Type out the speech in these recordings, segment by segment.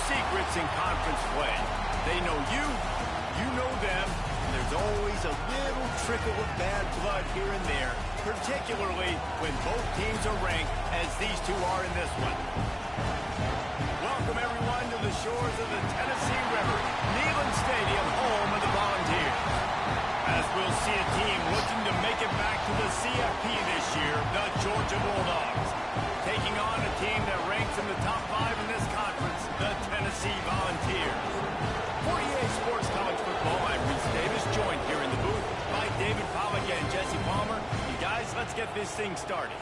secrets in conference play. They know you, you know them, and there's always a little trickle of bad blood here and there, particularly when both teams are ranked as these two are in this one. Welcome, everyone, to the shores of the Tennessee River, Neyland Stadium, home of the Volunteers. As we'll see a team looking to make it back to the CFP this year, the Georgia Bulldogs, taking on a team that ranks in the top 5 in this conference, the Tennessee Volunteers. For EA Sports College Football, I'm Reese Davis, joined here in the booth by David Pollack and Jesse Palmer. You guys, let's get this thing started.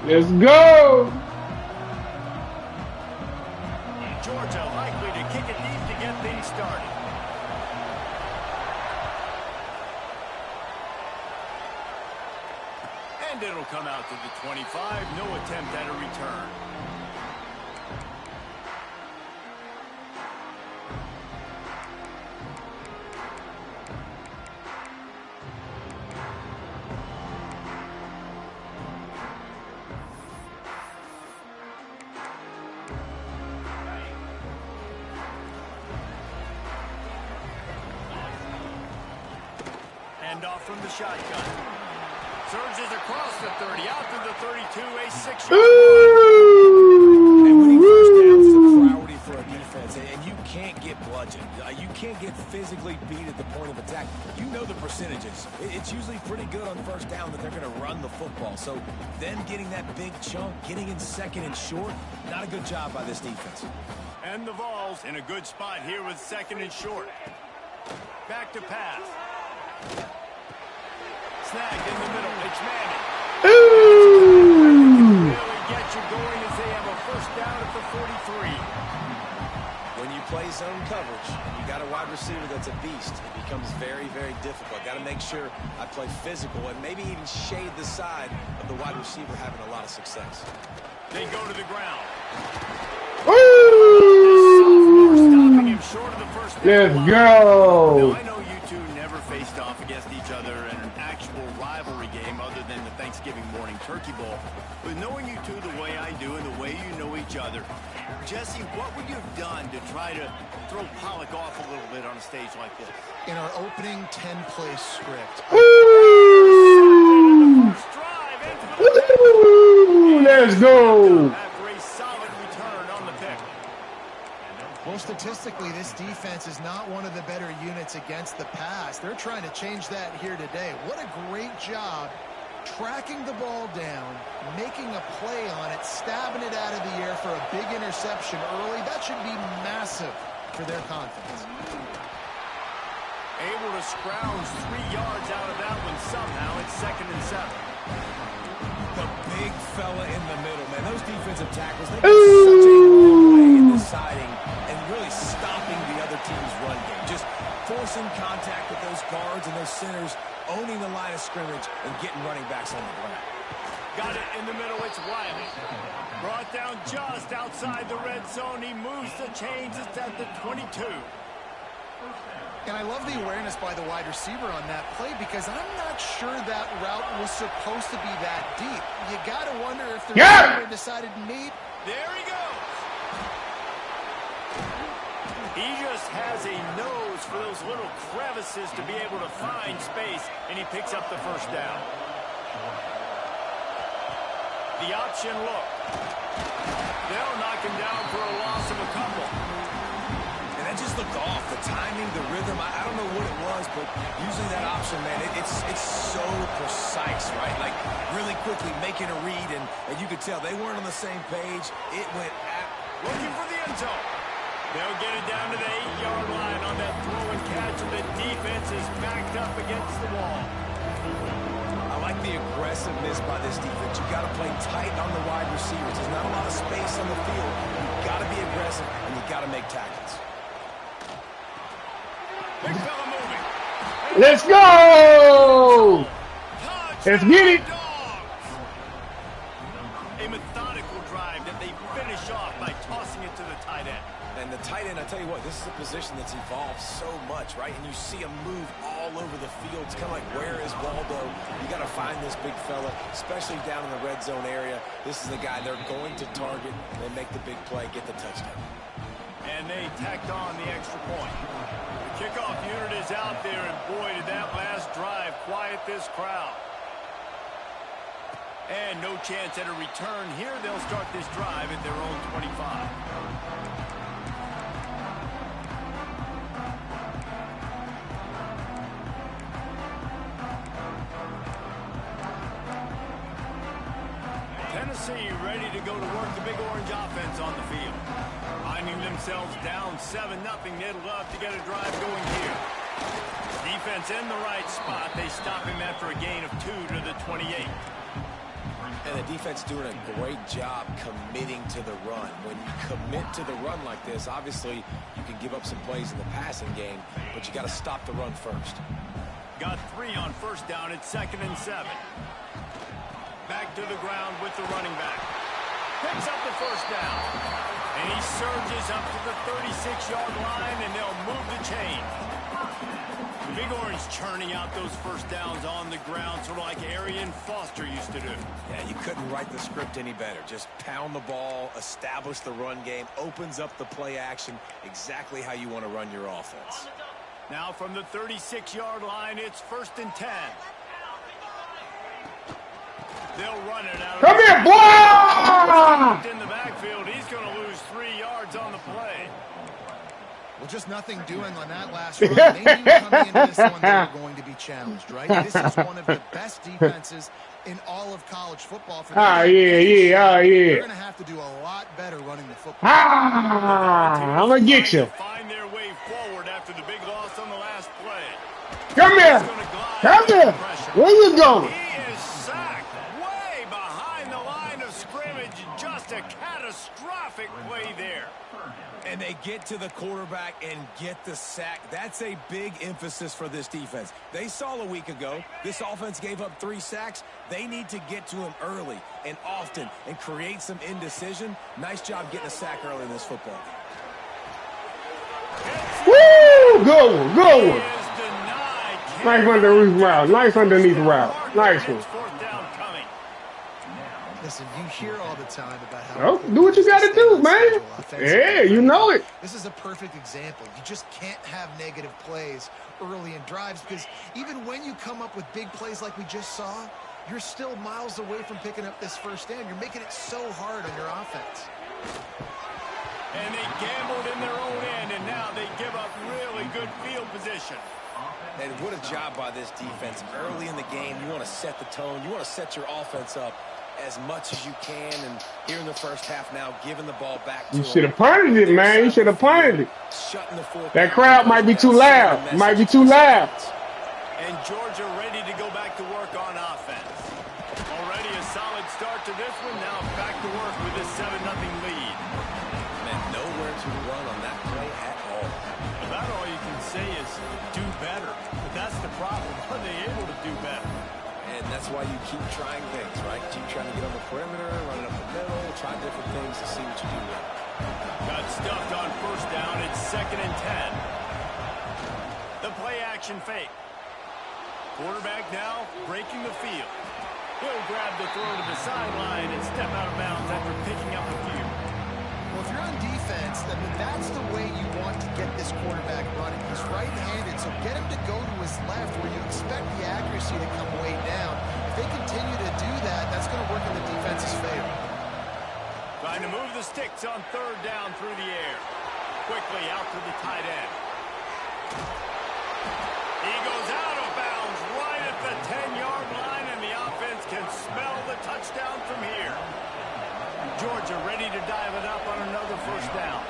Let's go! Georgia likely to kick it deep to get things started. And it'll come out to the 25. No attempt at a return. Off from the shotgun. Surges across the 30, out to the 32, a 6-yard run. And winning first down is a priority for a defense, and you can't get bludgeoned. You can't get physically beat at the point of attack. You know the percentages. It's usually pretty good on first down that they're going to run the football. So them getting that big chunk, getting in second and short, not a good job by this defense. And the Vols in a good spot here with second and short. Back to pass. Snagged in the middle. It's Manning. Really get you going as they have a first down at the 43. When you play zone coverage and you got a wide receiver that's a beast, it becomes very, very difficult. Got to make sure I play physical and maybe even shade the side of the wide receiver having a lot of success. They go to the ground. Stopping him short of the first down. Let's go! Now, I know you two never faced off against each other in an actual rivalry game other than the Thanksgiving morning turkey bowl. But knowing you two the way I do and the way you know each other, Jesse, what would you have done to try to throw Pollack off a little bit on a stage like this? In our opening 10-play script. Let's go! Well, statistically, this defense is not one of the better units against the pass. They're trying to change that here today. What a great job tracking the ball down, making a play on it, stabbing it out of the air for a big interception early. That should be massive for their confidence. Able to scrounge 3 yards out of that one somehow. It's 2nd and 7. The big fella in the middle, man. Those defensive tackles, they go such a long way in deciding and really stopping the other team's run game. Just forcing contact with those guards and those centers, owning the line of scrimmage and getting running backs on the ground. Got it in the middle. It's Wiley. Brought down just outside the red zone. He moves the chains. It's at the 22. And I love the awareness by the wide receiver on that play because I'm not sure that route was supposed to be that deep. You got to wonder if the receiver decided maybe. There he goes. He just has a nose for those little crevices to be able to find space, and he picks up the first down. The option look. They'll knock him down for a loss of a couple. And that just looked off. The timing, the rhythm, I don't know what it was, but usually that option, man, it's so precise, right? Like really quickly making a read, and you could tell they weren't on the same page. It went at looking for the end zone. They'll get it down to the 8-yard line on that throw and catch, and the defense is backed up against the wall. I like the aggressiveness by this defense. You got to play tight on the wide receivers. There's not a lot of space on the field. You got to be aggressive, and you got to make tackles. Big fella moving. Let's go! Let's get it. A methodical drive that they finish off by tossing it to the tight a position that's evolved so much, right? And you see him move all over the field. It's kind of like, where is Waldo? You got to find this big fella, especially down in the red zone area. This is the guy they're going to target and make the big play, get the touchdown. And they tacked on the extra point. The kickoff unit is out there, and boy, did that last drive quiet this crowd. And no chance at a return here. They'll start this drive at their own 25. Tennessee ready to go to work the big orange offense on the field. Finding themselves down 7-0, they'd love to get a drive going here. Defense in the right spot. They stop him after a gain of 2 to the 28. And the defense doing a great job committing to the run. When you commit to the run like this, obviously you can give up some plays in the passing game, but you got to stop the run first. Got 3 on first down. It's 2nd and 7. Back to the ground with the running back. Picks up the first down. And he surges up to the 36-yard line, and they'll move the chain. The Big Orange churning out those first downs on the ground, sort of like Arian Foster used to do. Yeah, you couldn't write the script any better. Just pound the ball, establish the run game, opens up the play action, exactly how you want to run your offense. Now from the 36-yard line, it's 1st and 10. They'll run it out. Come here, boy! In the backfield, he's going to lose 3 yards on the play. Well, just nothing doing on that last run. They knew coming into this one they were going to be challenged, right? This is one of the best defenses in all of college football. For They're going to have to do a lot better running the football. I'm going to get you. Find their way forward after the big loss on the last play. Come here. Come here. Where you going? He is sacked way behind the line of scrimmage. Just a catastrophic play there. And they get to the quarterback and get the sack. That's a big emphasis for this defense. They saw a week ago, this offense gave up 3 sacks. They need to get to him early and often and create some indecision. Nice job getting a sack early in this football game. Woo! Good one, good one. Nice underneath route. Nice underneath route. Nice one. Listen, you hear all the time about how... Oh, do what you got to do, man. Yeah, you know it. This is a perfect example. You just can't have negative plays early in drives because even when you come up with big plays like we just saw, you're still miles away from picking up this first down. You're making it so hard on your offense. And they gambled in their own end, and now they give up really good field position. And what a job by this defense. Early in the game, you want to set the tone. You want to set your offense up as much as you can, and here in the first half now, giving the ball back to You should have punted it, man. You should have punted it. That crowd might be too loud. Might be too loud. And Georgia ready to go back to work on offense. Already a solid start to this one. Now back to work with this 7-0 lead. And nowhere to run on that play at all. About all you can say is do better. But that's the problem. Are they able to do better? And that's why you keep trying things, right? Keep trying to get on the perimeter, run it up the middle, try different things to see what you do well. Got stuffed on first down. It's 2nd and 10. The play action fake. Quarterback now breaking the field. He'll grab the throw to the sideline and step out of bounds after picking up a few. Well, if you're on defense, then that's the way you want to get this quarterback running. He's right-handed, so get him to go to his left where you expect the accuracy to come way down. If they continue to do that, that's going to work in the defense's favor. Trying to move the sticks on 3rd down through the air. Quickly out to the tight end. He goes out of bounds right at the 10-yard line, and the offense can smell the touchdown from here. Georgia ready to dive it up on another first down.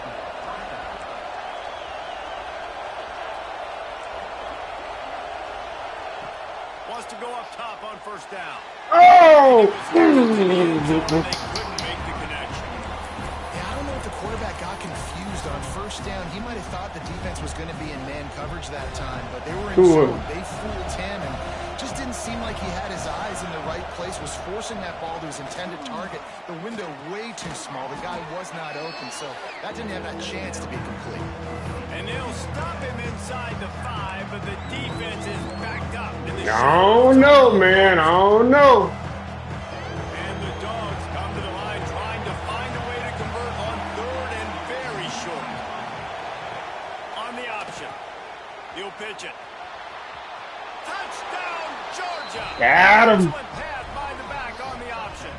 Wants to go up top on first down. Oh! They couldn't make the connection. Yeah, I don't know if the quarterback got confused on first down. He might have thought the defense was going to be in man coverage that time, but they were in zone. They fooled him and just didn't seem like he had his eyes in the right place was forcing that ball to his intended target. The window way too small. The guy was not open, so that didn't have that chance to be complete. And they'll stop him inside the 5, but the defense is backed up. I don't know, man. I don't know. And the Dogs come to the line trying to find a way to convert on 3rd and very short. On the option. He'll pitch it. Touchdown, Georgia! Got him. Excellent pass by the back on the option.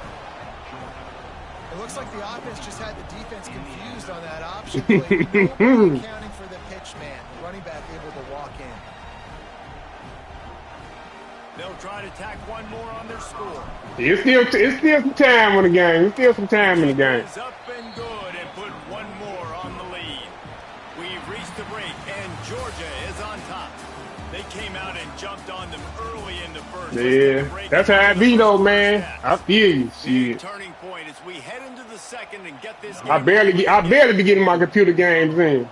It looks like the offense just had the defense confused on that option play. Nobody accounting for the pitch man. The running back able to walk in. They'll try to tack one more on their score. It's still some time in the game. It's still some time in the game. Is up and good and put one more on the lead. We've reached the break and Georgia is on top. They came out and jumped on them early in the first. Yeah, that's how I be though, man. I feel you. Shit. Turning point as we head into the second and get this game. I barely be getting my computer games in.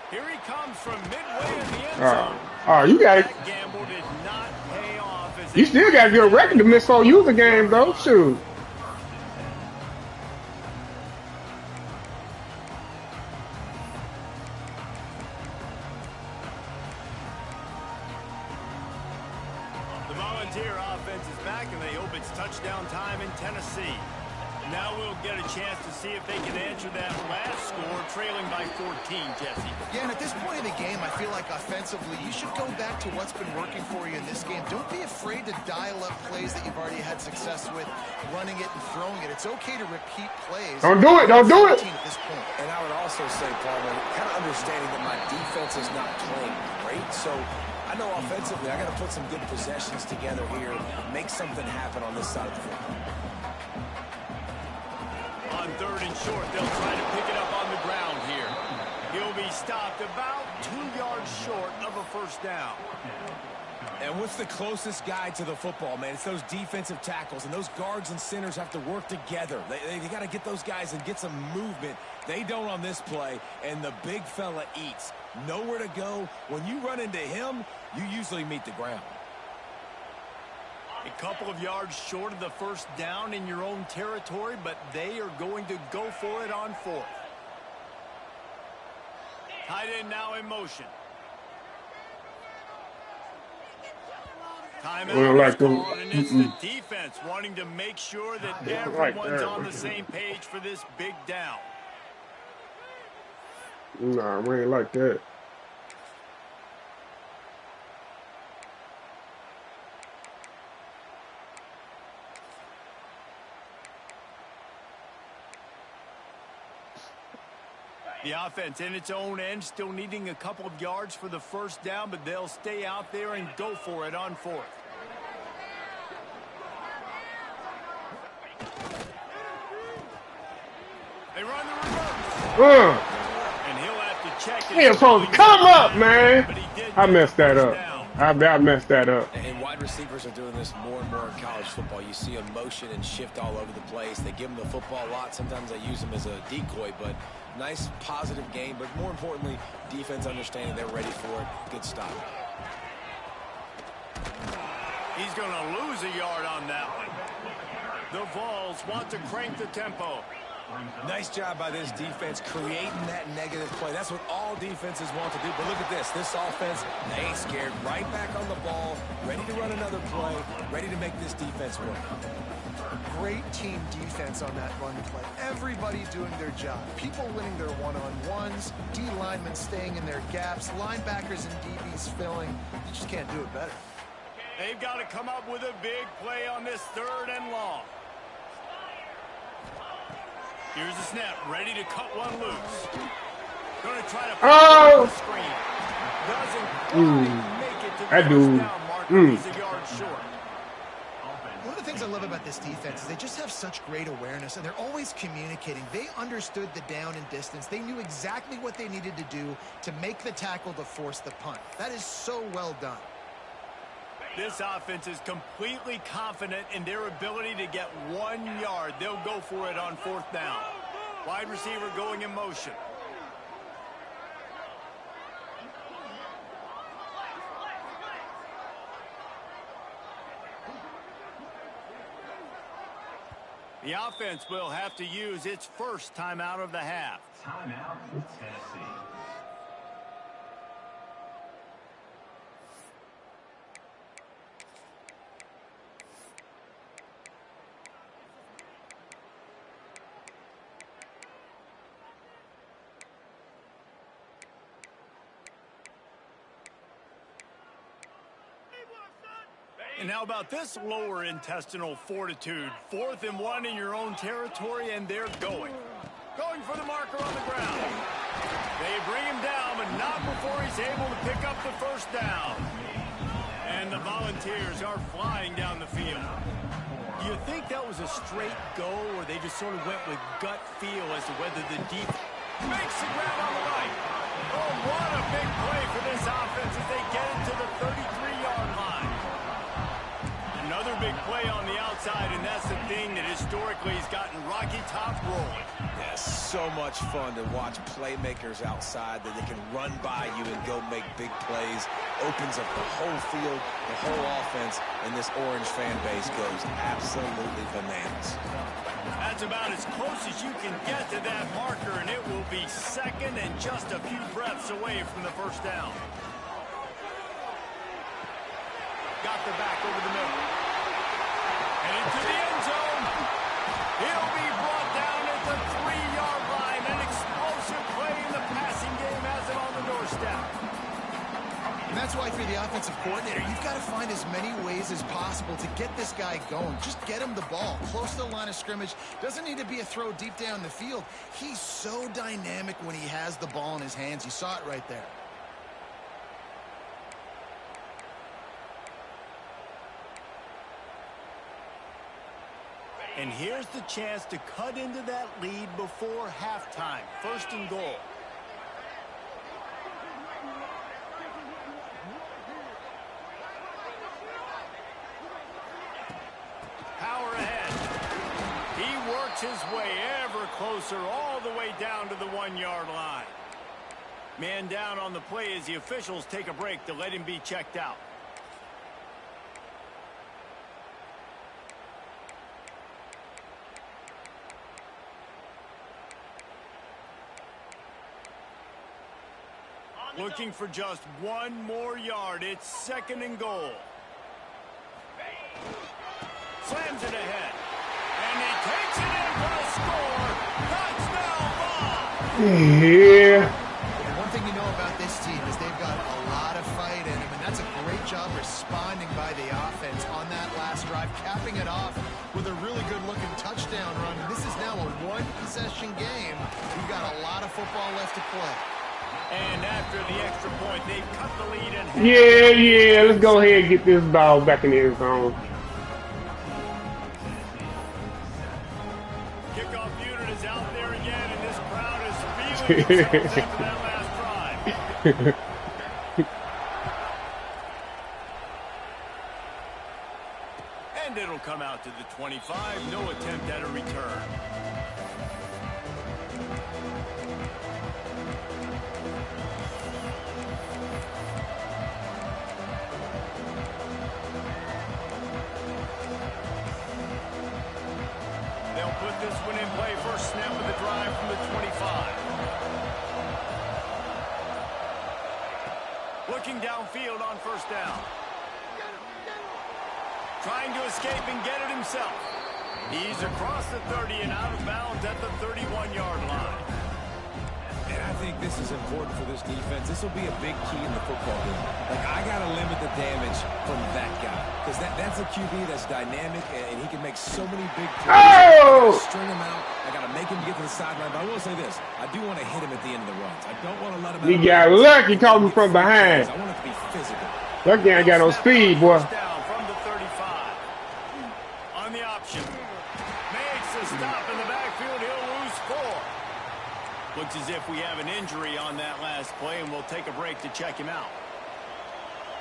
Here he comes from midway in the end zone. Oh, you got it. That gamble did not pay off. As You still got a good record to miss 4 user games though. Shoot. The Volunteer offense is back, and they hope it's touchdown time in Tennessee. Now we'll get a chance to see if they can answer that last score, trailing by 14, Jesse. Yeah, and at this point in the game, I feel like offensively, you should go back to what's been working for you in this game. Don't be afraid to dial up plays that you've already had success with, running it and throwing it. It's okay to repeat plays. Don't do it. Don't do it. At this point. And I would also say, Palmer, kind of understanding that my defense is not playing great, so I know offensively I got to put some good possessions together here, make something happen on this side of the football. On 3rd and short, they'll try to pick it up on the ground here. He'll be stopped about 2 yards short of a first down. And what's the closest guy to the football, man? It's those defensive tackles, and those guards and centers have to work together. They got to get those guys and get some movement. They don't on this play, and the big fella eats. Nowhere to go. When you run into him, you usually meet the ground. A couple of yards short of the first down in your own territory, but they are going to go for it on 4th. Tight end now in motion. Timeout like them. called, and it's the defense wanting to make sure that everyone's on the same page for this big down. Nah, we ain't like that. The offense in its own end, still needing a couple of yards for the first down, but they'll stay out there and go for it on 4th. They run the reverse. And he'll have to check it. He was supposed to come up, man. I messed that up. I messed that up. And wide receivers are doing this more and more in college football. You see them motion and shift all over the place. They give them the football a lot. Sometimes they use them as a decoy, but nice, positive game. But more importantly, defense understanding they're ready for it. Good stop. He's going to lose a yard on that one. The Vols want to crank the tempo. Nice job by this defense creating that negative play. That's what all defenses want to do. But look at this. This offense, they ain't scared. Right back on the ball, ready to run another play, ready to make this defense work. Great team defense on that run play. Everybody doing their job. People winning their one-on-ones, D linemen staying in their gaps, linebackers and DBs filling. You just can't do it better. They've got to come up with a big play on this 3rd and long. Here's the snap, ready to cut one loose. Going to try to put the screen. Doesn't quite make it to the first down marker. He's a yard short. One of the things I love about this defense is they just have such great awareness, and they're always communicating. They understood the down and distance. They knew exactly what they needed to do to make the tackle to force the punt. That is so well done. This offense is completely confident in their ability to get 1 yard. They'll go for it on 4th down. Wide receiver going in motion. The offense will have to use its first timeout of the half. Timeout, Tennessee. And how about this lower intestinal fortitude? 4th and 1 in your own territory, and they're going for the marker on the ground. They bring him down, but not before he's able to pick up the first down. And the Volunteers are flying down the field. Do you think that was a straight go, or they just sort of went with gut feel as to whether the defense makes the grab on the right? Oh, what a big play for this offense as they get it to the 33-yard line. Another big play on the outside, and that's the thing that historically has gotten Rocky Top rolling. Yeah, so much fun to watch playmakers outside that they can run by you and go make big plays. Opens up the whole field, the whole offense, and this Orange fan base goes absolutely bananas. That's about as close as you can get to that marker, and it will be second and just a few breaths away from the first down. Got the back over the middle. And into the end zone. He'll be brought down at the 3-yard line. An explosive play in the passing game has it on the doorstep. And that's why for the offensive coordinator, you've got to find as many ways as possible to get this guy going. Just get him the ball close to the line of scrimmage. Doesn't need to be a throw deep down the field. He's so dynamic when he has the ball in his hands. You saw it right there. And here's the chance to cut into that lead before halftime. 1st and goal. Power ahead. He works his way ever closer all the way down to the 1-yard line. Man down on the play as the officials take a break to let him be checked out. Looking for just one more yard. It's 2nd and goal. Slams it ahead. And he takes it in for the score. Touchdown ball. Yeah. One thing you know about this team is they've got a lot of fight in them, and that's a great job responding by the offense on that last drive, capping it off with a really good-looking touchdown run. This is now a one-possession game. We've got a lot of football left to play. And after the extra point, they've cut the lead in half. Yeah. Let's go ahead and get this ball back in the end zone. Kickoff unit is out there again, and this crowd is feeling themselves after that last drive. And it'll come out to the 25. No attempt at a return. Put this one in play. First snap of the drive from the 25. Looking downfield on 1st down. Trying to escape and get it himself. He's across the 30 and out of bounds at the 31-yard line. And I think this is important for this defense. This will be a big key in the football game. Like, I got to limit the damage from that guy. Because that's a QB that's dynamic, and he can make so many big plays. Oh! String him out. I got to make him get to the sideline. But I will say this. I do want to hit him at the end of the runs. I don't want to let him out. You got lucky caught me from behind. I want it to be physical. Lucky I got no speed, boy. Down from the 35. On the option. Makes a stop in the backfield. He'll lose 4. Looks as if we have an injury on that last play, and we'll take a break to check him out.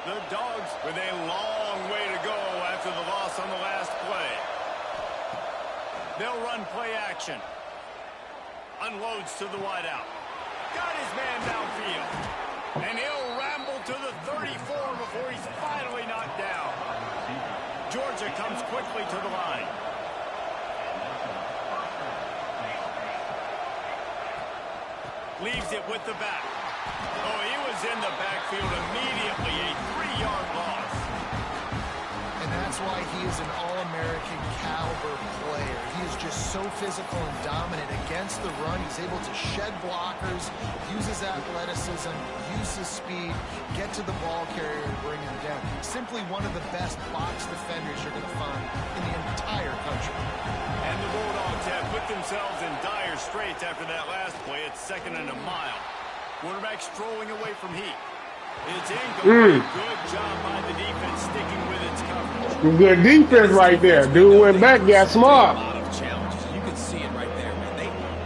The Dogs with a long way to go after the loss on the last play. They'll run play action. Unloads to the wideout. Got his man downfield. And he'll ramble to the 34 before he's finally knocked down. Georgia comes quickly to the line. Leaves it with the back. Oh, he was in the backfield immediately. A 3-yard loss. And that's why he is an All-American caliber player. He is just so physical and dominant against the run. He's able to shed blockers, uses athleticism, uses speed, get to the ball carrier and bring him down. Simply one of the best box defenders you're going to find in the entire country. And the Bulldogs have put themselves in dire straits after that last play. It's 2nd and a mile. Quarterback strolling away from heat. It's incomplete. Good job by the defense sticking with its coverage. Good defense right there. Dude went back, got smart. A lot of challenges. You can see it right there, man.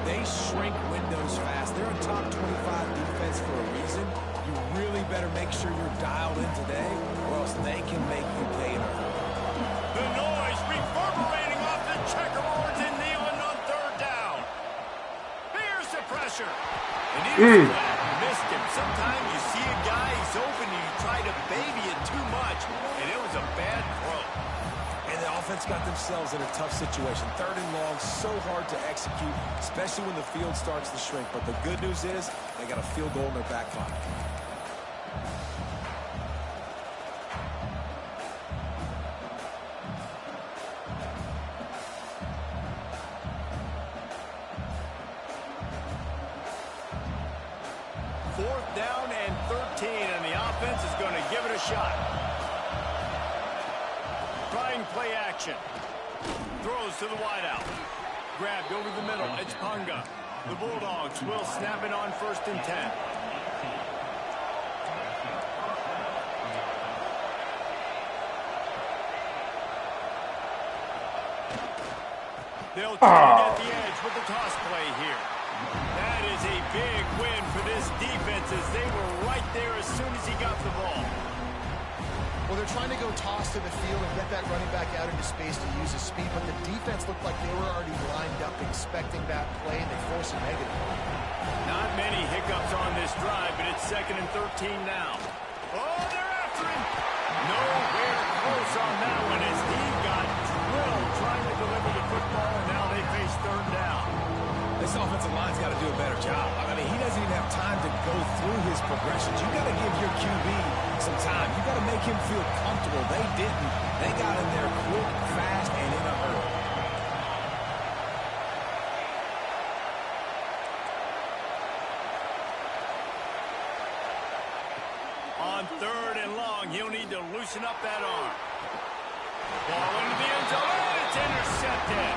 They shrink windows fast. They're a top 25 defense for a reason. You really better make sure you're dialed in today, or else they can make you pay in a hurry. The noise reverberating off the checkerboards and kneeling on 3rd down. Here's the pressure. And he was flat. Missed him. Sometimes you see a guy, he's open, and you try to baby it too much, and it was a bad throw. And the offense got themselves in a tough situation. 3rd and long, so hard to execute, especially when the field starts to shrink. But the good news is they got a field goal in their back pocket. Fourth down and 13, and the offense is going to give it a shot. Trying play action. Throws to the wideout. Grabbed over the middle. It's Punga. The Bulldogs will snap it on 1st and 10. They'll try to get the edge with the toss play here. That is a big win for this defense as they were right there as soon as he got the ball. Well, they're trying to go toss to the field and get that running back out into space to use his speed, but the defense looked like they were already lined up expecting that play, and they forced a negative. Not many hiccups on this drive, but it's 2nd and 13 now. Oh, they're after him. Nowhere close on that one as he got drilled trying to deliver the football, and now they face 3rd down. This offensive line's got to do a better job. I mean, he doesn't even have time to go through his progressions. You got to give your QB some time. You got to make him feel comfortable. They didn't. They got in there quick, fast, and in a hurry. On 3rd and long, he'll need to loosen up that arm. Ball into the end zone. It's intercepted.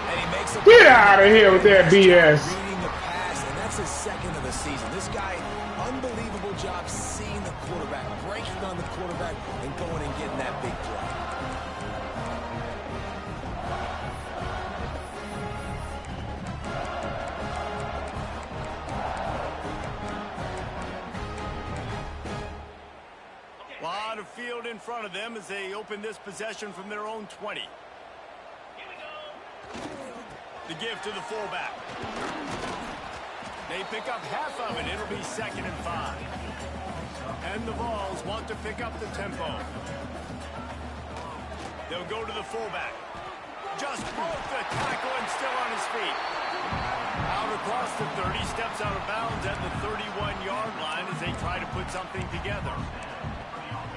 And he makes a Get out of here with that BS. reading the pass, and that's his 2nd of the season. This guy, unbelievable job seeing the quarterback, breaking on the quarterback, and going and getting that big play. Lot of field in front of them as they open this possession from their own 20. The give to the fullback. They pick up half of it. It'll be 2nd and 5. And the Vols want to pick up the tempo. They'll go to the fullback. Just broke the tackle and still on his feet. Out across the 30, steps out of bounds at the 31-yard line as they try to put something together.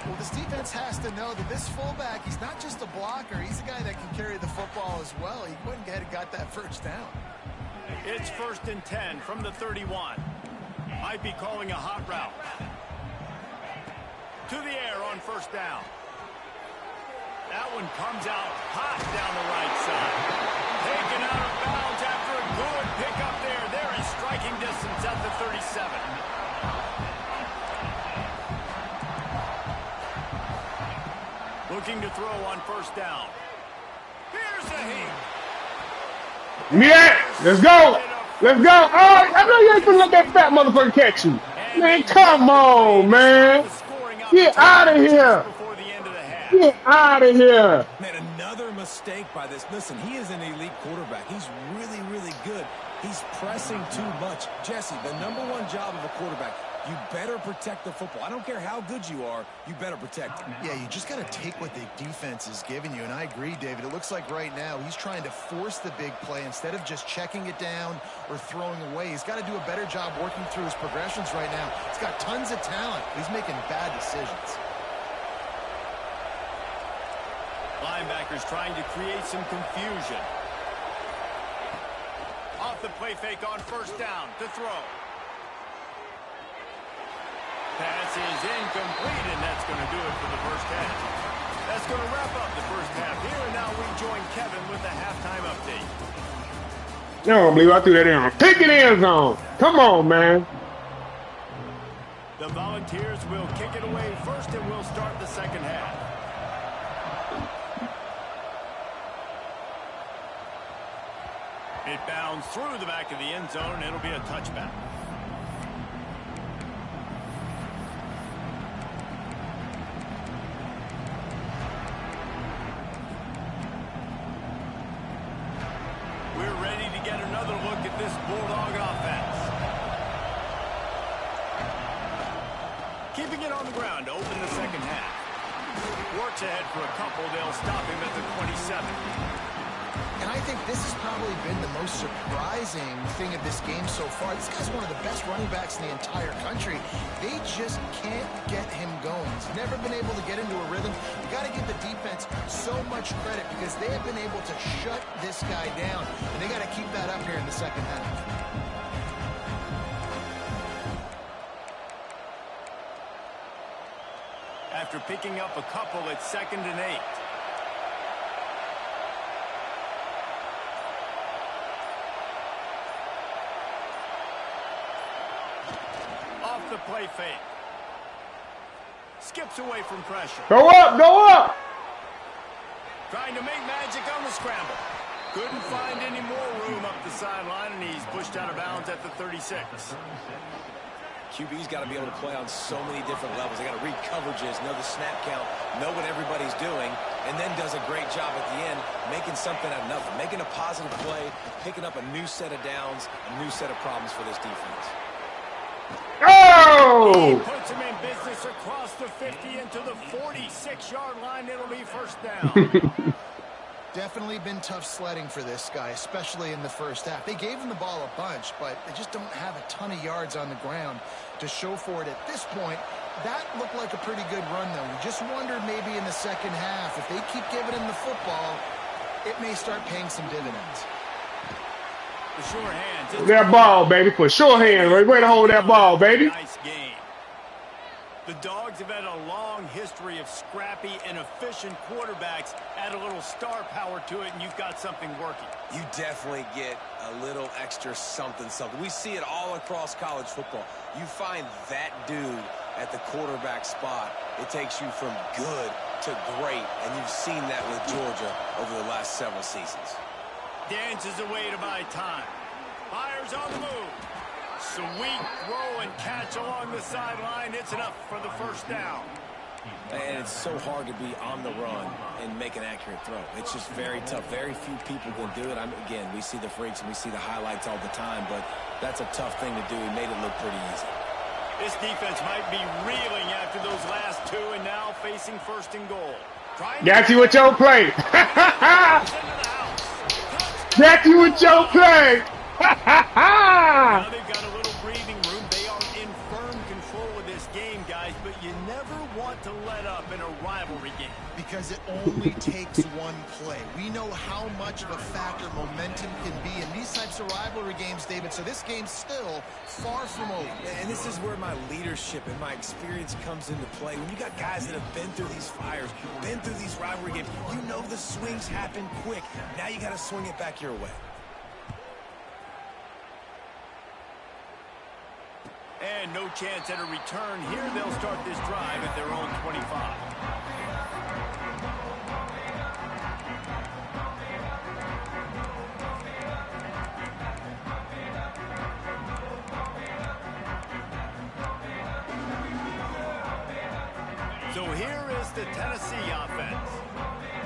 Well, this defense has to know that this fullback, he's not just a blocker. He's a guy that can carry the football as well. He went ahead and got that 1st down. It's 1st and 10 from the 31. Might be calling a hot route. To the air on 1st down. That one comes out hot down the right side. Taken out of bounds after a good pickup there. They're in striking distance at the 37. Looking to throw on 1st down. Here's a hit. Yeah, let's go. Let's go. Oh, I know you ain't gonna let that fat motherfucker catch you. Man, come on, man. Get out of here. Get out of here. Man, another mistake by this. Listen, he is an elite quarterback. He's really, really good. He's pressing too much. Jesse, the #1 job of a quarterback, You better protect the football. I don't care how good you are, you better protect it. Yeah, you just got to take what the defense is giving you, and I agree, David. It looks like right now he's trying to force the big play instead of just checking it down or throwing away. He's got to do a better job working through his progressions right now. He's got tons of talent. He's making bad decisions. Linebackers trying to create some confusion. Off the play fake on first down to throw. Pass is incomplete, and that's going to do it for the first half. That's going to wrap up the first half here, and now we join Kevin with the halftime update. I don't believe I threw that in. Pick it in zone. Come on, man. The Volunteers will kick it away first, and we'll start the second half. It bounds through the back of the end zone, and it'll be a touchback. We're ready to get another look at this Bulldog offense. Keeping it on the ground to open the second half. Works ahead for a couple. They'll stop him at the 27. And I think this has probably been the most surprising thing of this game so far. This guy's one of the best running backs in the entire country. They just can't get him going. He's never been able to get into a rhythm. You got to give the defense so much credit because they have been able to shut this guy down. And they got to keep that up here in the second half. After picking up a couple, it's 2nd and 8. Off the play fake. Skips away from pressure. Go up, go up. Trying to make magic on the scramble. Couldn't find any more room up the sideline, and he's pushed out of bounds at the 36. QB's got to be able to play on so many different levels. They got to read coverages, know the snap count, know what everybody's doing, and then does a great job at the end making something out of nothing, making a positive play, picking up a new set of downs, a new set of problems for this defense. Oh! He puts him in business across the 50 into the 46-yard line. It'll be first down. Definitely been tough sledding for this guy, especially in the first half. They gave him the ball a bunch, but they just don't have a ton of yards on the ground to show for it at this point. That looked like a pretty good run, though. You just wondered maybe in the second half, if they keep giving him the football, it may start paying some dividends. The sure hands. Hold that ball, baby. Put sure hands. Way to hold that ball, baby. Nice game. The Dogs have had a long history of scrappy and efficient quarterbacks. Add a little star power to it, and you've got something working. You definitely get a little extra something. We see it all across college football. You find that dude at the quarterback spot, it takes you from good to great, and you've seen that with Georgia over the last several seasons. Dances away to buy time. Fires on the move. Sweet throw and catch along the sideline. It's enough for the first down. And it's so hard to be on the run and make an accurate throw. It's just very tough. Very few people can do it. Again, we see the freaks and we see the highlights all the time, but that's a tough thing to do. He made it look pretty easy. This defense might be reeling after those last two and now facing first and goal. Got you with your play. Got you with your play. Now they've got a little breathing room. They are in firm control of this game, guys, but you never want to let up in a rivalry game. Because it only takes one play. We know how much of a factor momentum can be in these types of rivalry games, David, so this game's still far from over. And this is where my leadership and my experience comes into play. When you got guys that have been through these fires, been through these rivalry games, you know the swings happen quick. Now you got to swing it back your way. And no chance at a return here. They'll start this drive at their own 25. So here is the Tennessee offense.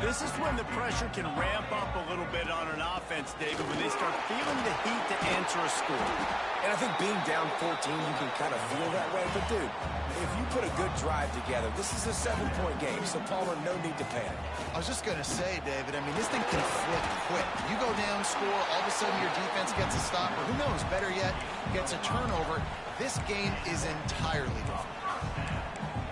This is when the pressure can ramp up a little bit on an offense, David, when they start feeling the heat to answer a score. And I think being down 14, you can kind of feel that way. But, dude, if you put a good drive together, this is a 7-point game, so, Palmer, no need to panic. I was just going to say, David, I mean, this thing can flip quick. You go down, score, all of a sudden your defense gets a stop, or who knows, better yet, gets a turnover. This game is entirely different.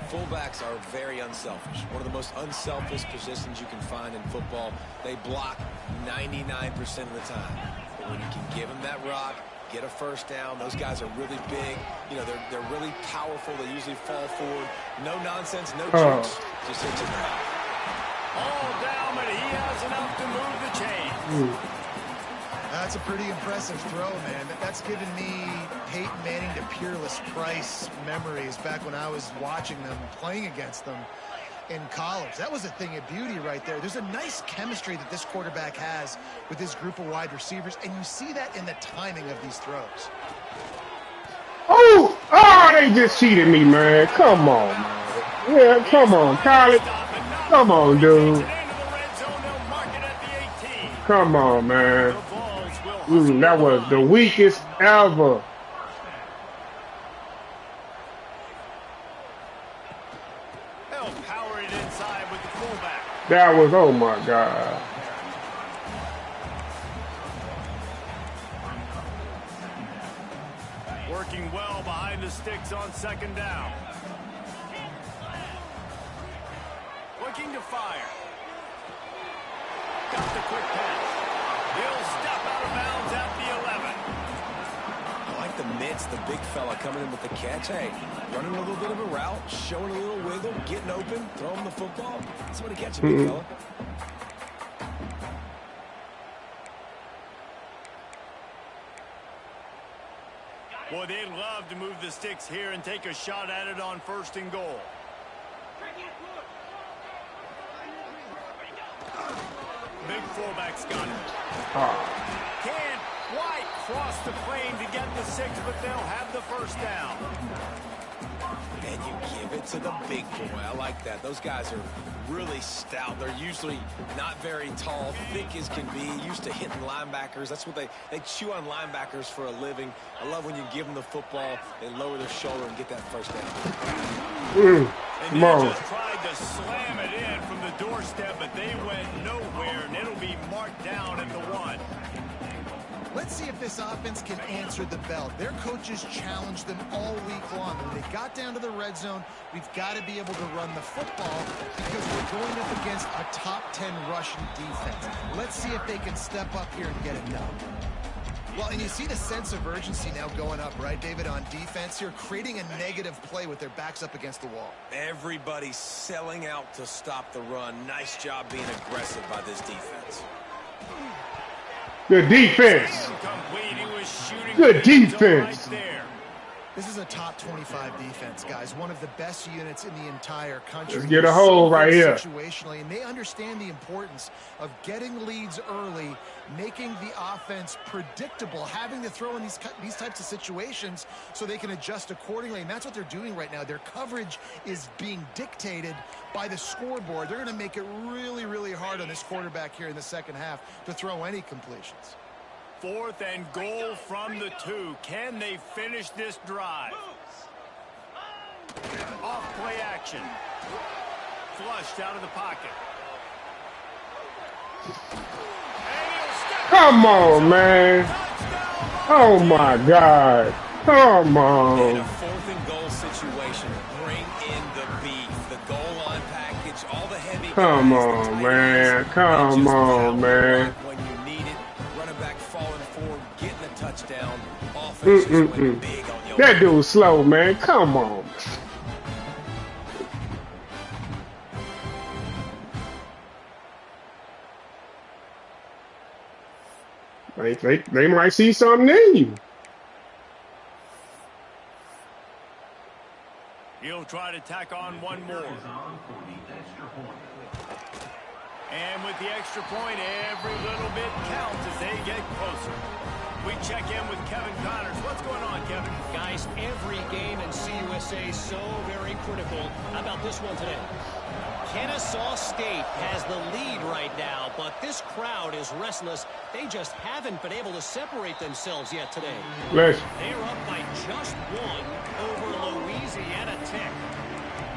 Fullbacks are very unselfish. One of the most unselfish positions you can find in football. They block 99% of the time. But when you can give them that rock, get a first down, those guys are really big. You know, they're really powerful. They usually fall forward. No nonsense, no jokes. Just hits it out. All down, but he has enough to move the chain. That's a pretty impressive throw, man. That's given me Peyton Manning to Peerless Price memories back when I was watching them, playing against them in college. That was a thing of beauty right there. There's a nice chemistry that this quarterback has with his group of wide receivers, and you see that in the timing of these throws. Oh, they just cheated me, man. Come on, man. Yeah, come on, College. Come on, dude. Come on, man. That was the weakest ever. They'll power it inside with the fullback. That was, oh my God. Working well behind the sticks on second down. Looking to fire. Got the quick pass. He'll step out of bounds at the 11. I like the mitts, the big fella coming in with the catch. Hey, running a little bit of a route, showing a little wiggle, getting open, throwing the football. Somebody catch a big fella. Boy, they'd love to move the sticks here and take a shot at it on 1st and goal. Big fullback's got it. Can't quite cross the plane to get the 6, but they'll have the first down. And you give it to the big boy. I like that. Those guys are really stout. They're usually not very tall, thick as can be, used to hitting linebackers. That's what they chew on linebackers for a living. I love when you give them the football, they lower their shoulder and get that first down. And they just tried to slam it in from the doorstep, but they went nowhere, and it'll be marked down at the 1. Let's see if this offense can answer the bell. Their coaches challenged them all week long. When they got down to the red zone, we've got to be able to run the football because we're going up against a top 10 Russian defense. Let's see if they can step up here and get it done. Well, and you see the sense of urgency now going up, right, David, on defense here, creating a negative play with their backs up against the wall. Everybody's selling out to stop the run. Nice job being aggressive by this defense. Good defense. Good defense. This is a top 25 defense, guys. One of the best units in the entire country. Let's get a hold right here. Situationally, and they understand the importance of getting leads early, making the offense predictable, having to throw in these types of situations so they can adjust accordingly. And that's what they're doing right now. Their coverage is being dictated by the scoreboard. They're going to make it really, really hard on this quarterback here in the second half to throw any completions. 4th and goal from the 2. Can they finish this drive? Off play action. Flushed out of the pocket. Come on, man. Oh, my God. Come on. In a 4th and goal situation, bring in the beef, the goal line package, all the heavy. Come on, man. Come on, man. When you need it, running back falling forward, getting a touchdown. Offense just went big on you. That dude's slow, man. Come on. They might see something in you. He'll try to tack on one more. And with the extra point, every little bit counts as they get closer. We check in with Kevin Connors. What's going on, Kevin? Guys, every game in CUSA is so very critical. How about this one today? Kennesaw State has the lead right now, but this crowd is restless. They just haven't been able to separate themselves yet today. Bless. They're up by just one over Louisiana Tech.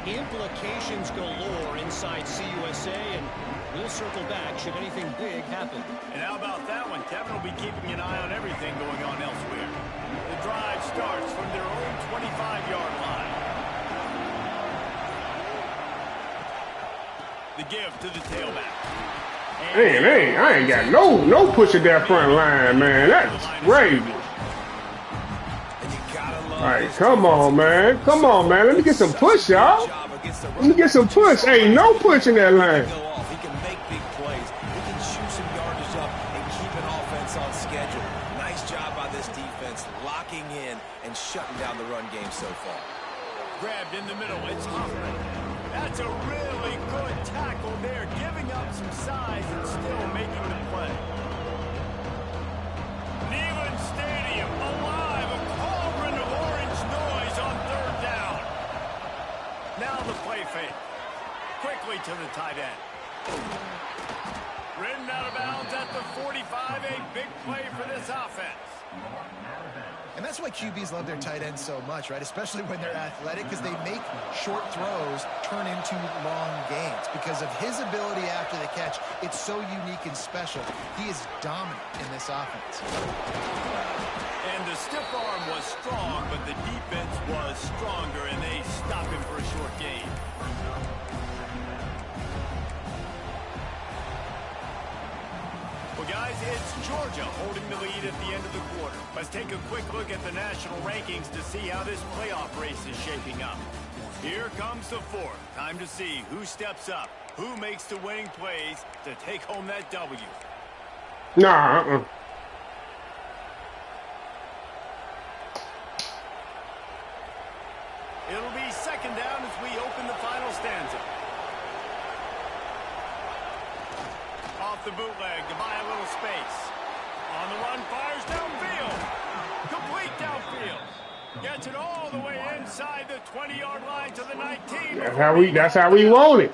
Implications galore inside CUSA, and we'll circle back should anything big happen. And how about that one? Kevin will be keeping an eye on everything going on elsewhere. The drive starts from their own 25-yard line. The give to the tailback. Man, I ain't got no push at that front line, man. That's crazy. All right, come on, man. Come on, man. Let me get some push, y'all. Let me get some push. Ain't no push in that line. He can make big plays. He can shoot some yardage up and keep an offense on schedule. Nice job by this defense locking in and shutting down the run game so far. Grabbed in the middle. It's Hoffman. That's a really good tackle there, giving up some size and still making the play. Neyland Stadium alive, a cauldron of orange noise on third down. Now the play fake. Quickly to the tight end. Ridden out of bounds at the 45, a big play for this offense. And that's why QBs love their tight ends so much, right? Especially when they're athletic, because they make short throws turn into long gains. Because of his ability after the catch, it's so unique and special. He is dominant in this offense. And the stiff arm was strong, but the defense was stronger, and they stopped him for a short gain. Well, guys, it's Georgia holding the lead at the end of the quarter. Let's take a quick look at the national rankings to see how this playoff race is shaping up. Here comes the fourth. Time to see who steps up, who makes the winning plays to take home that W. Nah, It'll be second down as we open the final stanza. Off the bootleg to buy a little space. On the run, fires downfield. Complete downfield. Gets it all the way inside the 20-yard line to the 19. that's how we want it.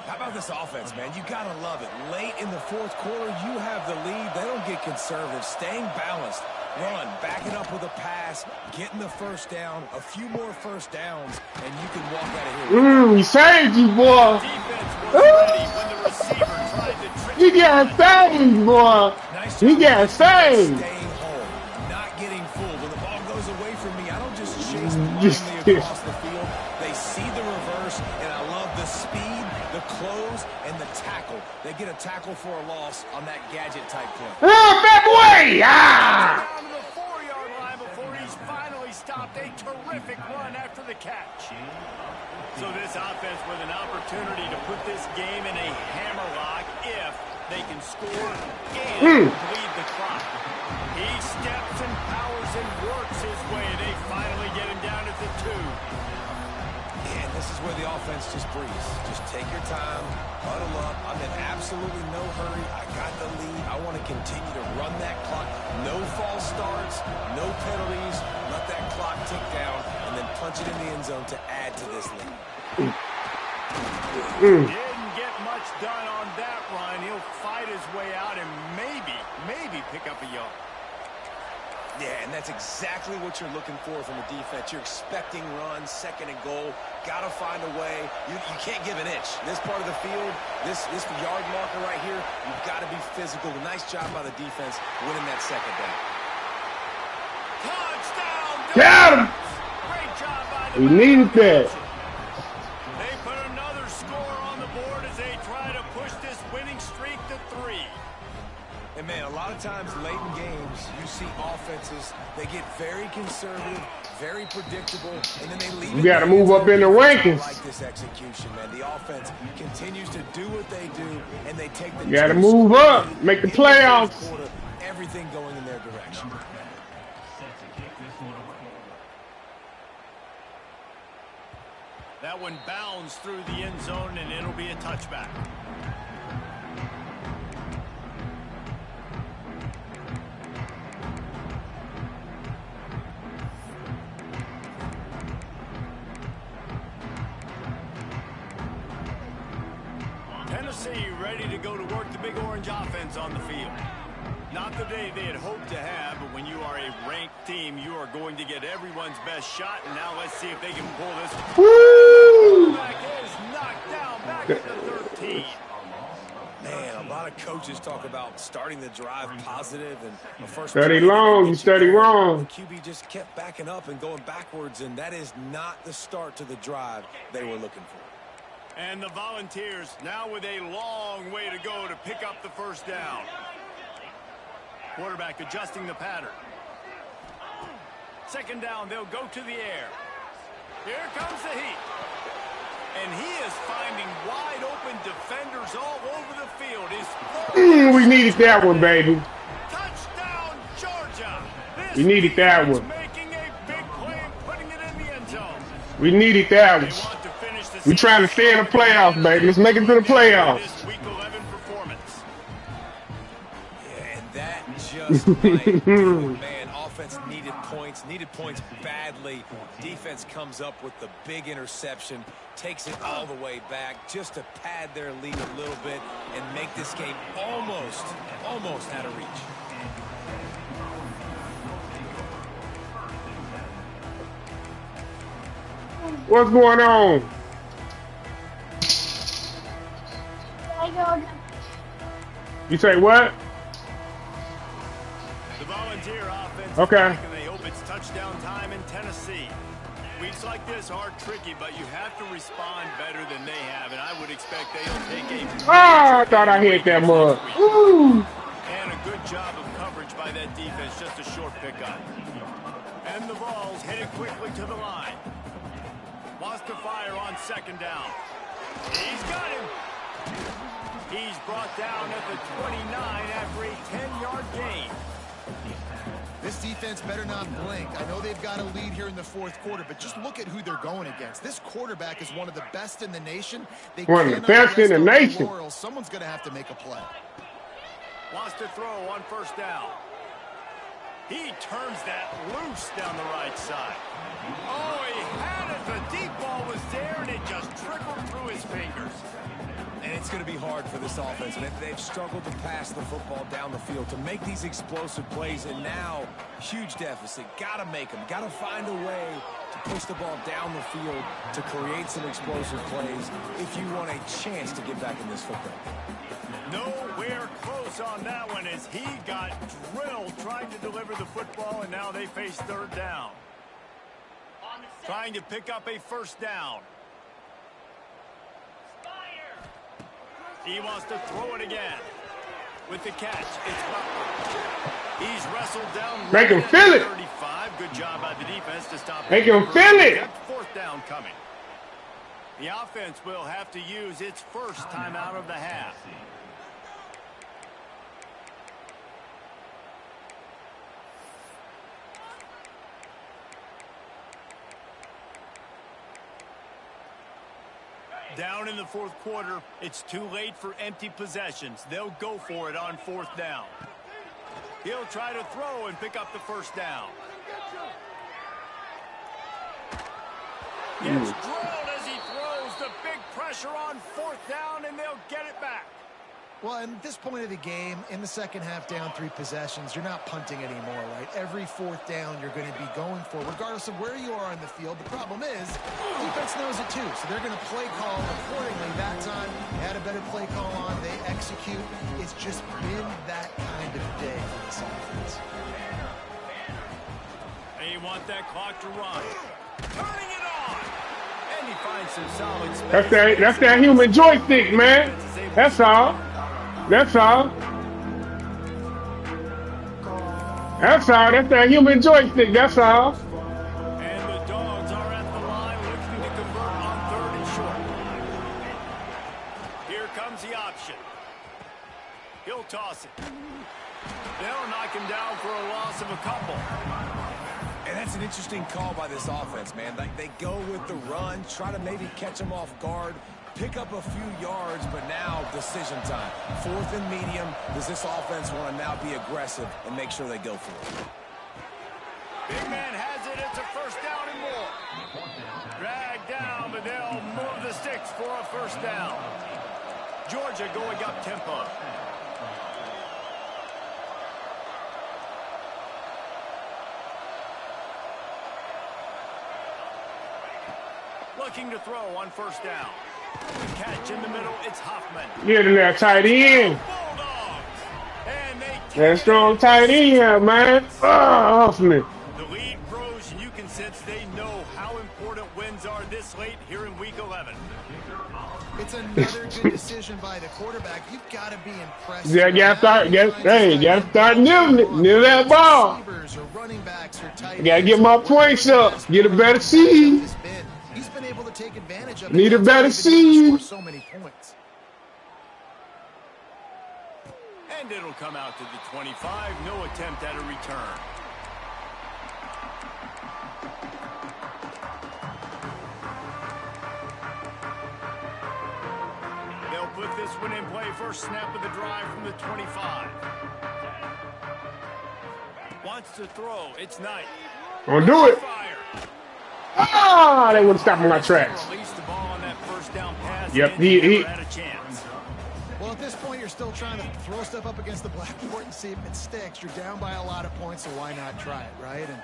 How about this offense, man? You got to love it. Late in the fourth quarter, you have the lead. They don't get conservative. Staying balanced. Run, back it up with a pass, getting the first down, a few more first downs, and you can walk out of here. He saved you, boy. He got saved, boy. He got saved. Staying home, not getting fooled. When the ball goes away from me, I don't just chase blindly across the field. They see the reverse, and I love the speed, the close, and the tackle. They get a tackle for a loss on that gadget type play. Back away! Ah! Down to the 4-yard line before he's finally stopped. A terrific run after the catch. So this offense with an opportunity to put this game in a hammerlock if they can score and lead the clock. He steps and powers and works his way. They finally get him down at the 2. And this is where the offense just breathes. Just take your time, huddle up. I'm in absolutely no hurry. I got the lead. I want to continue to run that clock. No false starts, no penalties. Let that clock tick down, and then punch it in the end zone to add to this lead. Didn't get much done on that run. He'll fight his way out and maybe pick up a yard. Yeah, and that's exactly what you're looking for from the defense. You're expecting runs, second and goal. Got to find a way. You can't give an inch. This part of the field, this yard marker right here, you've got to be physical. Nice job by the defense winning that second down. Touchdown! Got him! Great job by the We needed that. They put another score on the board as they try to push this winning streak to 3. And, man, a lot of times late in games, you see offenses, they get very conservative, very predictable, and then they leave. You got to move up in the rankings. I like this execution, man. The offense continues to do what they do, and they take the. You got to move up, make the playoffs. Everything going in their direction. That one bounds through the end zone, and it'll be a touchback. Tennessee ready to go to work the big orange offense on the field. Not the day they had hoped to have, but when you are a ranked team, you are going to get everyone's best shot. And now let's see if they can pull this. Woo! Back is knocked down back at the 13. Man, a lot of coaches talk about starting the drive positive and the first Study long, you study wrong. QB just kept backing up and going backwards, and that is not the start to the drive they were looking for. And the Volunteers now with a long way to go to pick up the first down. Quarterback adjusting the pattern. Second down, they'll go to the air. Here comes the heat. And he is finding wide open defenders all over the field. We needed that one, baby. Touchdown, Georgia. We needed that one. Making a big play and putting it in the end zone. We needed that one. We're trying to stay in the playoffs, baby. Let's make it to the playoffs. Week 11 performance. Yeah, and that just might do it, man. Offense needed points badly. Defense comes up with the big interception, takes it all the way back just to pad their lead a little bit and make this game almost out of reach. What's going on? You say what? The Volunteer offense. Okay. And they hope it's touchdown time in Tennessee. Weeks like this are tricky, but you have to respond better than they have, and I would expect they'll take a... Oh, I thought I hit that mug. Ooh. And a good job of coverage by that defense, just a short pickup. And the ball's headed quickly to the line. Wants to fire on second down. He's got him. He's brought down at the 29 after a 10-yard gain. This defense better not blink. I know they've got a lead here in the fourth quarter, but just look at who they're going against. This quarterback is one of the best in the nation. One of the best in the nation. Someone's going to have to make a play. Wants to throw on first down. He turns that loose down the right side. Oh, he had it. The deep ball was there, and it just trickled through his fingers. And it's going to be hard for this offense. They've struggled to pass the football down the field, to make these explosive plays, and now huge deficit. Got to make them. Got to find a way to push the ball down the field to create some explosive plays if you want a chance to get back in this football. Nowhere close on that one as he got drilled trying to deliver the football, and now they face third down. Trying to pick up a first down. He wants to throw it again. With the catch, it's Butler. He's wrestled down. Make him feel it. 35. Good job by the defense to stop. Make him feel it. Fourth down coming. The offense will have to use its first time out of the half. Down in the fourth quarter, it's too late for empty possessions. They'll go for it on fourth down. He'll try to throw and pick up the first down. Gets drilled as he throws. The big pressure on fourth down, and they'll get it back. Well, at this point of the game, in the second half, down 3 possessions, you're not punting anymore, right? Every fourth down you're going to be going for, regardless of where you are on the field. The problem is, defense knows it too, so they're going to play call accordingly. That time, they had a better play call on. They execute. It's just been that kind of day for this offense. They want that clock to run. Turning it on. And he finds some solid space. That's that human joystick, man. That's all. That's all. That's all. That's that human joystick. That's all. And the Dogs are at the line looking to convert on third and short. Here comes the option. He'll toss it. They'll knock him down for a loss of a couple. And that's an interesting call by this offense, man. Like, they go with the run, try to maybe catch him off guard, pick up a few yards, but now decision time. Fourth and medium. Does this offense want to now be aggressive and make sure they go for it? Big man has it. It's a first down and more. Dragged down, but they'll move the sticks for a first down. Georgia going up tempo. Looking to throw on first down. Catch in the middle, it's Hoffman. Get in there, tight end. That strong tight end, man. Hoffman. The lead grows, and you can sense they know how important wins are this late here in Week 11. It's another good decision by the quarterback. You've got to be impressed. Yeah, you got to start near that ball. You got to get my points up. Get a better seed. He's been able to take advantage of it. Need a better seed. So many points. And it'll come out to the 25. No attempt at a return. They'll put this one in play. First snap of the drive from the 25. Wants to throw. It's Knight. Gonna do it. Ah, they would have stopped in my tracks. Release the ball on that first down pass. Yep, he had a chance. Well, at this point, you're still trying to throw stuff up against the blackboard and see if it sticks. You're down by a lot of points, so why not try it, right? And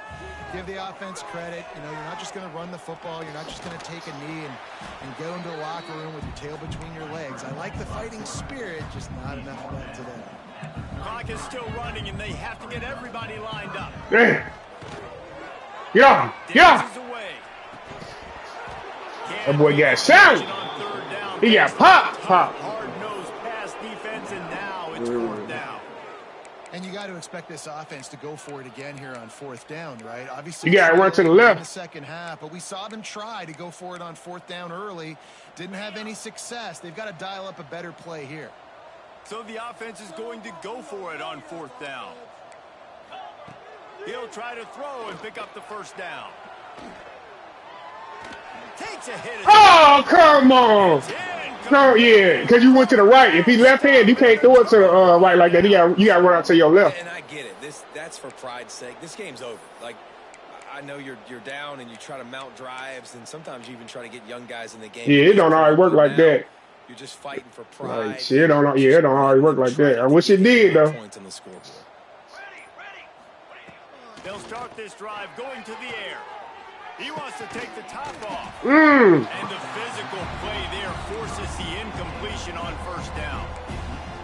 give the offense credit. You know, you're not just going to run the football. You're not just going to take a knee and go into the locker room with your tail between your legs. I like the fighting spirit, just not enough of that today. Clock is still running, and they have to get everybody lined up. Damn. Yeah. That boy got sound. He got pop. Hard-nosed pass defense, and now it's fourth down. And you got to expect this offense to go for it again here on fourth down, right? Obviously, you got to run to the left in the second half, but we saw them try to go for it on fourth down early. Didn't have any success. They've got to dial up a better play here. So the offense is going to go for it on fourth down. He'll try to throw and pick up the first down. Takes a hit. Oh, come on. No, yeah, because you went to the right. If he's left hand, you can't throw it to the right like that. You got to run out to your left. And I get it. That's for pride's sake. This game's over. Like, I know you're down and you try to mount drives, and sometimes you even try to get young guys in the game. Yeah, it don't always work like that. You're just fighting for pride. Like, it don't always work like that. I wish it did, though. Points on the scoreboard. They'll start this drive going to the air. He wants to take the top off. And the physical play there forces the incompletion on first down.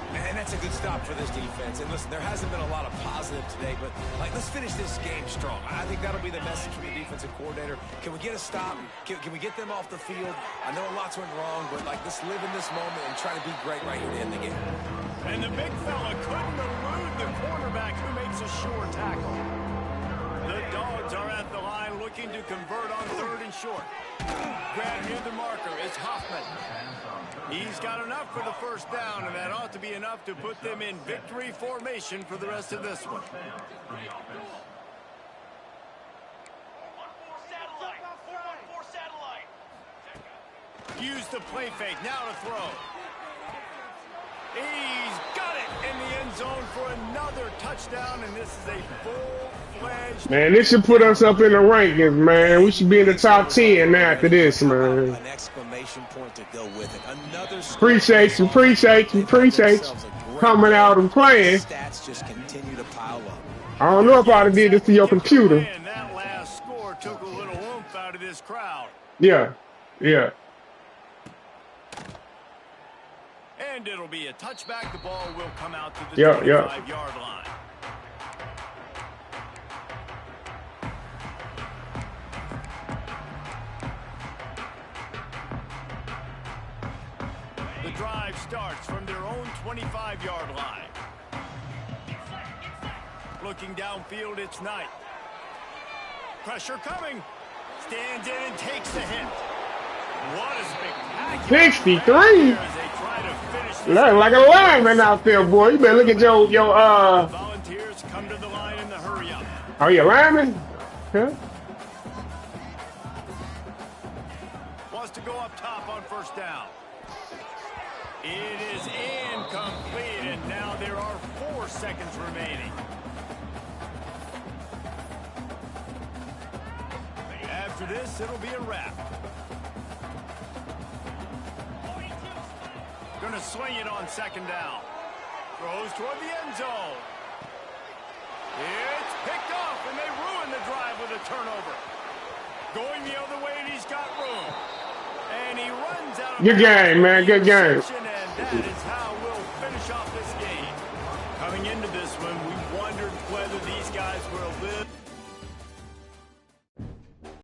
And that's a good stop for this defense. And listen, there hasn't been a lot of positive today, but let's finish this game strong. I think that'll be the message from the defensive coordinator. Can we get a stop? Can we get them off the field? I know lots went wrong, but let's live in this moment and try to be great right here to end the game. And the big fella couldn't elude the cornerback who makes a sure tackle. The Dogs are at the line looking to convert on third and short. Grab near the marker is Hoffman. He's got enough for the first down, and that ought to be enough to put them in victory formation for the rest of this one. Use the play fake, now to throw. He's got it in the end zone for another touchdown, and this is a full-fledged... Man, this should put us up in the rankings, man. We should be in the top 10 now after this, man. An exclamation point to go with it. Another appreciate you. Coming out and playing. Stats just continue to pile up. I don't know if I'd have did this to your computer. And that last score took a little oomph out of this crowd. Yeah. And it'll be a touchback. The ball will come out to the 25-yard line. The drive starts from their own 25-yard line. Looking downfield, it's Knight. Pressure coming. Stands in and takes the hit. What a spectacular 63. Look like a lineman out there, boy. You better look at your Volunteers come to the line in the hurry up. Are you a lineman? Huh? Wants to go up top on first down. It is incomplete, and now there are 4 seconds remaining. After this, it'll be a wrap. Going to sling it on second down. Throws toward the end zone. It's picked off, and they ruin the drive with a turnover. Going the other way, and he's got room. And he runs out of Good game, man. Good game. and that is how we'll finish off this game. Coming into this one, we wondered whether these guys were a little...